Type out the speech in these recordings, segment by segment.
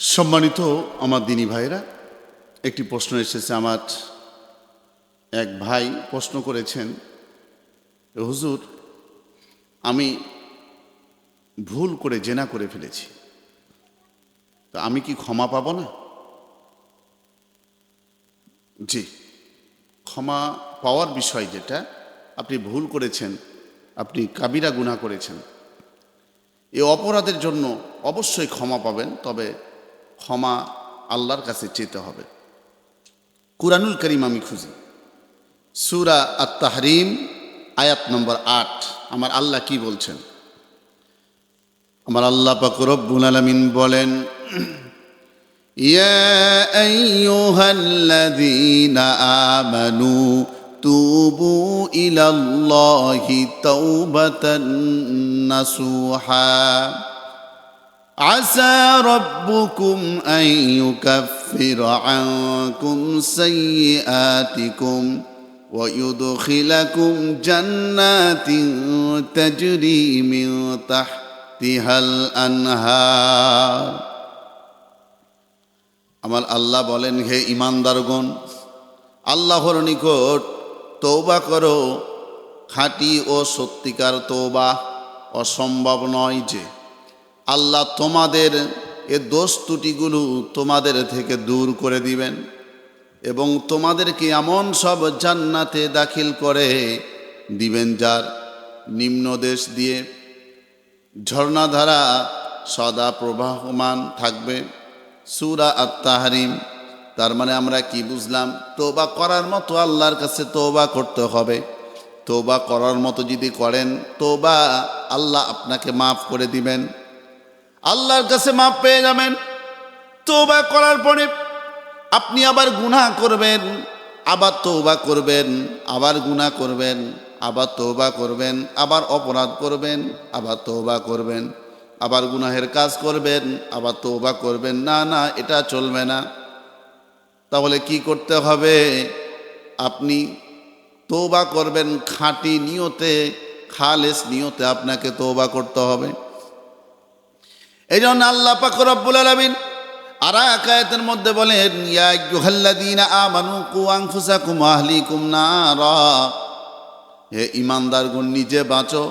সম্মানিত আমার দিনী ভাইরা, একটি প্রশ্ন এসেছে। আমার এক ভাই প্রশ্ন করেছেন, হুজুর, আমি ভুল করে জেনা করে ফেলেছি, তো আমি কি ক্ষমা পাব না? জি, ক্ষমা পাওয়ার বিষয় যেটা, আপনি ভুল করেছেন, আপনি কাবিরা গুনাহ করেছেন, এই অপরাধের জন্য অবশ্যই ক্ষমা পাবেন, তবে ক্ষমা আল্লাহর কাছে চেতে হবে। কুরআনুল কারীম আমি খুঁজি, সূরা আত-তাহরিম আয়াত নম্বর ৮। আমার আল্লাহ কি বলছেন? আমার আল্লাহ পাক রব্বুল আলামিন বলেন, ইয়া আইয়ুহাল্লাযীনা আমানু তুবু ইলাল্লাহি তাওবাতান নাসুহা আসা রব্বুকুম আন ইউকাফিরা আনকুম সাইয়্যাতিকুম ওয়া ইউদখিলাকুম জান্নাতিন তাজরি মিন তাহতিহাল আনহার। আমার আল্লাহ বলেন, হে ঈমানদারগণ, আল্লাহর নিকট তওবা করো, খাঁটি ও সত্যিকার তওবা। অসম্ভব নয় যে আল্লাহ তোমাদের এ দোষ ত্রুটিগুলো তোমাদের থেকে দূর করে দিবেন এবং তোমাদেরকে এমন সব জান্নাতে দাখিল করে দিবেন যার নিম্নদেশ দিয়ে ঝর্ণাধারা সদা প্রবাহমান থাকবে। সূরা আত-তাহরিম। তার মানে আমরা কি বুঝলাম? তওবা করার মতো আল্লাহর কাছে তওবা করতে হবে। তওবা করার মতো যদি করেন, তওবা আল্লাহ আপনাকে মাফ করে দিবেন, আল্লাহর কাছে মাফ পেয়ে যাবেন। তওবা করার পরে আপনি আবার গুনাহ করবেন, আবার তওবা করবেন, আবার গুনাহ করবেন, আবার তওবা করবেন, আবার অপরাধ করবেন, আবার তওবা করবেন, আবার গুনাহের কাজ করবেন, আবার তওবা করবেন। না না, এটা চলবে না। তাহলে কি করতে হবে? আপনি তওবা করবেন খাঁটি নিয়তে, খালেস নিয়তে আপনাকে তওবা করতে হবে। এই জন্য আল্লাহ পাক রব্বুল আলামিন আর এক আয়াতের মধ্যে বলেন, ইয়া আইয়ুহাল্লাযীনা আমানু কু আনফুসাকুম ওয়া আহলিকুম নারা। হে ঈমানদারগণ, নিজে বাঁচো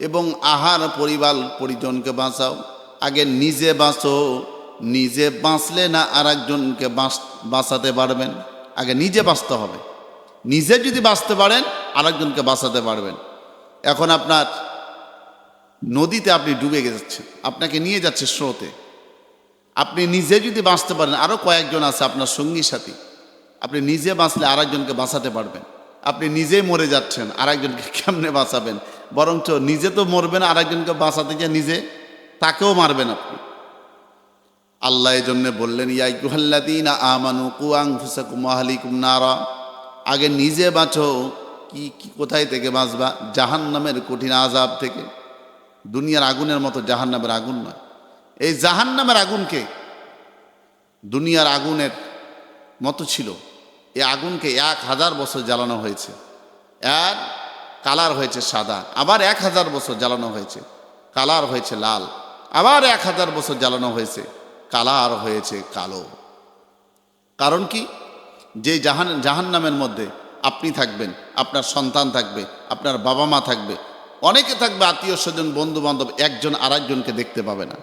এবং আহার পরিবার পরিজনকে বাঁচাও। আগে নিজে বাঁচো, নিজে বাঁচলে না আরেকজনকে বাঁচাতে পারবেন। আগে নিজে বাঁচতে হবে। নিজে যদি বাঁচতে পারেন, আরেকজনকে বাঁচাতে পারবেন। এখন আপনার নদীতে আপনি ডুবে যাচ্ছেন, আপনাকে নিয়ে যাচ্ছে স্রোতে। আপনি নিজে যদি বাঁচতে পারেন, আরও কয়েকজন আছে আপনার সঙ্গী সাথী, আপনি নিজে বাঁচলে আরেকজনকে বাঁচাতে পারবেন। আপনি নিজেই মরে যাচ্ছেন, আরেকজনকে কেমনে বাঁচাবেন? বরঞ্চ নিজে তো মরবেন, আরেকজনকে বাঁচাতে গিয়ে নিজে তাকেও মারবেন আপনি। আল্লাহ এই জন্যে বললেন, ইয়া আইয়ুহাল্লাযীনা আমানু কু আনফুসাকুম ওয়া আহলিকুম নারা। আগে নিজে বাঁচো। কি কোথায় থেকে বাঁচবা? জাহান্নামের কঠিন আযাব থেকে। দুনিয়ার আগুনের মতো জাহান্নামের আগুন নয়। এই জাহান্নামের আগুনকে দুনিয়ার আগুনের মতো ছিল। এই আগুনকে 1000 বছর জ্বালানো হয়েছে, এর কালার হয়েছে সাদা। আবার 1000 বছর জ্বালানো হয়েছে, কালার হয়েছে লাল। আবার 1000 বছর জ্বালানো হয়েছে, কালার হয়েছে কালো। কারণ কি? যে জাহান্নামের মধ্যে আপনি থাকবেন, আপনার সন্তান থাকবে, আপনার বাবা মা থাকবে, অনেকে থাকবে, আত্মীয় স্বজন বন্ধু বান্ধব, একজন আরেকজনকে দেখতে পাবে না।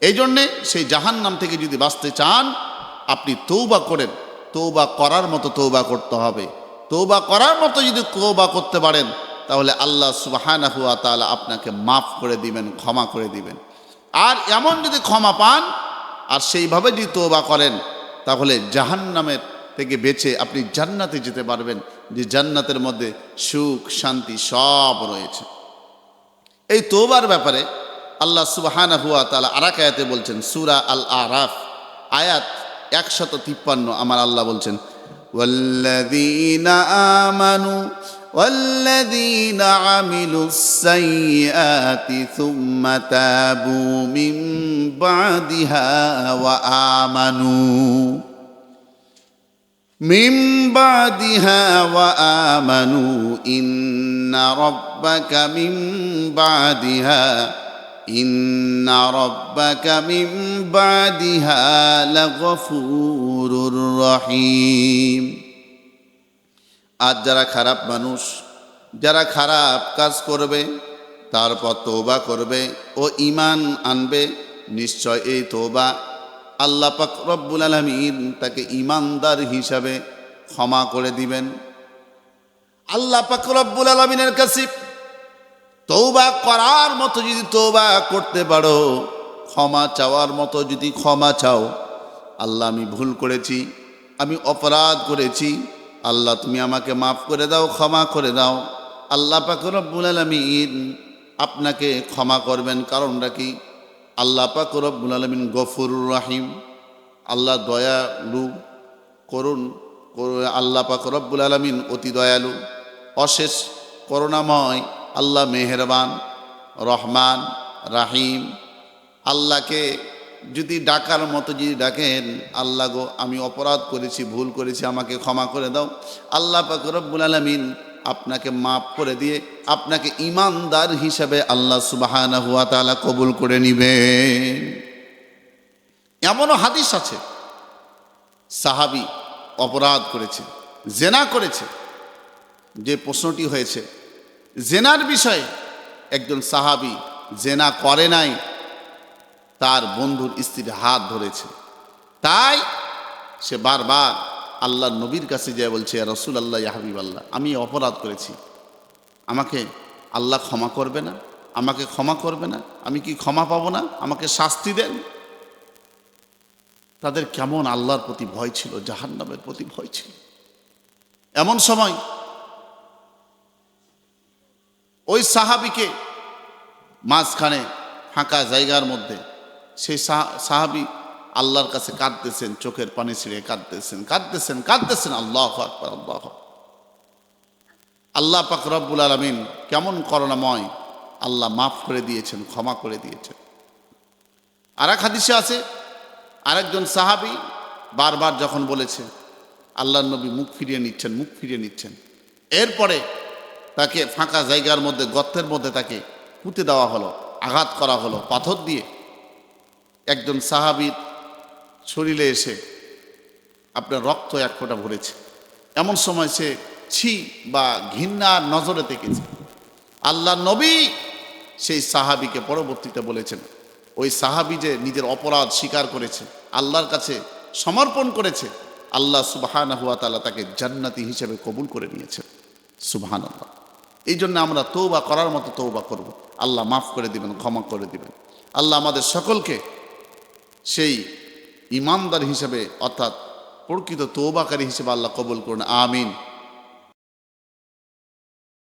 এই জন্যে সেই জাহান্নাম থেকে যদি বাঁচতে চান, আপনি তওবা করেন। তওবা করার মতো তওবা করতে হবে। তওবা করার মতো যদি তওবা করতে পারেন, তাহলে আল্লাহ সুবহানাহু ওয়া তাআলা আপনাকে মাফ করে দিবেন, ক্ষমা করে দিবেন। আর এমন যদি ক্ষমা পান আর সেইভাবে যদি তওবা করেন, তাহলে জাহান্নামের থেকে বেঁচে আপনি জান্নাতে যেতে পারবেন, যে জান্নাতের মধ্যে সুখ শান্তি সব রয়েছে। এই তওবার ব্যাপারে আল্লাহ সুবহানাহু ওয়া তাআলা আরেক আয়াতে বলছেন, সূরা আল আরাফ আয়াত 153। আমার আল্লাহ বলছেন, ওয়াল্লাযীনা আমানু ওয়াল্লাযীনা আমিলুস সাইয়্যাতি সুম্মা তাবু মিন বাদিহা ওয়া আমানু মিন বাদিহা ওয়া আমানু ইন্না রাব্বাকা মিন বাদিহা ইন্না রাব্বাকা মিন বাদিহা লাগফুরুর রহিম। আজ যারা খারাপ মানুষ, যারা খারাপ কাজ করবে তারপর তওবা করবে ও ঈমান আনবে, নিশ্চয় এই তওবা আল্লাহ পাক রব্বুল আলামিন তাকে ঈমানদার হিসাবে ক্ষমা করে দিবেন। আল্লাহ পাক রব্বুল আলামিনের কাছে তওবা করার মতো যদি তওবা করতে পারো, ক্ষমা চাওয়ার মতো যদি ক্ষমা চাও, আল্লাহ আমি ভুল করেছি, আমি অপরাধ করেছি, আল্লাহ তুমি আমাকে মাফ করে দাও, ক্ষমা করে দাও, আল্লাহ পাক রব্বুল আলামিন আপনাকে ক্ষমা করবেন। কারণটা কি? আল্লাহ পাক রব্বুল আলামিন গফুরুর রহিম, আল্লাহ দয়ালু, করুণ। আল্লাহ পাক রব্বুল আলামিন অতি দয়ালু, অশেষ করুণাময়, আল্লাহ মেহেরবান, রহমান, রাহিম। আল্লাহকে যদি ডাকার মতো যদি ডাকেন, আল্লাহ গো আমি অপরাধ করেছি, ভুল করেছি, আমাকে ক্ষমা করে দাও, আল্লাহ পাক রব্বুল আলামিন আপনাকে মাফ করে দিয়ে আপনাকে ঈমানদার হিসাবে আল্লাহ সুবহানাহু ওয়া তাআলা কবুল করে নিবেন। এমনও হাদিস আছে, সাহাবী অপরাধ করেছে, জেনা করেছে। যে প্রশ্নটি হয়েছে জেনার বিষয়ে, একজন সাহাবী জেনা করে নাই, তার বন্ধুর স্ত্রীর হাত ধরেছে, তাই সে বারবার আল্লাহর নবীর কাছে যায় বলছে, ইয়া রাসূলুল্লাহ, ইয়া হাবিবাল্লাহ, আমি অপরাধ করেছি, আমাকে আল্লাহ ক্ষমা করবে না? আমাকে ক্ষমা করবে না? আমি কি ক্ষমা পাবো না? আমাকে শাস্তি দেন। তাদের কেমন আল্লাহর প্রতি ভয় ছিল, জাহান্নামের প্রতি ভয় ছিল। এমন সময় ওই সাহাবীকে মাঝখানে ফাঁকা জায়গার মধ্যে সেই সাহাবী আল্লাহর কাছে কাঁদতেছেন, চোখের পানি ছিঁড়ে কাঁদতেছেন। আল্লাহু আকবার, আল্লাহ। আল্লাহ পাক রব্বুল আলামিন কেমন করুণাময়, আল্লাহ মাফ করে দিয়েছেন, ক্ষমা করে দিয়েছেন। আর এক হাদিসে আছে, আরেকজন সাহাবী বারবার যখন বলেছে, আল্লাহর নবী মুখ ফিরিয়ে নিচ্ছেন। এরপরে তাকে ফাঁকা জায়গার মধ্যে, গর্তের মধ্যে তাকে পুঁতে দেওয়া হলো, আঘাত করা হলো পাথর দিয়ে। একজন সাহাবীর শরীরে এসে আপনার রক্ত এক ফোঁটা ভরেছে। এমন সময় সে ছি বা ঘৃণার নজরে দেখেছে। আল্লাহ নবী সেই সাহাবীকে পরবর্তীতে বলেছেন, ওই সাহাবী যে নিজের অপরাধ স্বীকার করেছে, আল্লাহর কাছে সমর্পণ করেছে, আল্লাহ সুবহানাহু ওয়া তাআলা তাকে জান্নাতি হিসেবে কবুল করে নিয়েছেন। সুবহানাল্লাহ। এই জন্য আমরা তওবা করার মতো তওবা করব, আল্লাহ মাফ করে দিবেন, ক্ষমা করে দিবেন। আল্লাহ আমাদের সকলকে সেই ঈমানদার হিসেবে, অর্থাৎ প্রকৃত তওবাকারী হিসেবে আল্লাহ কবুল করুন, আমিন।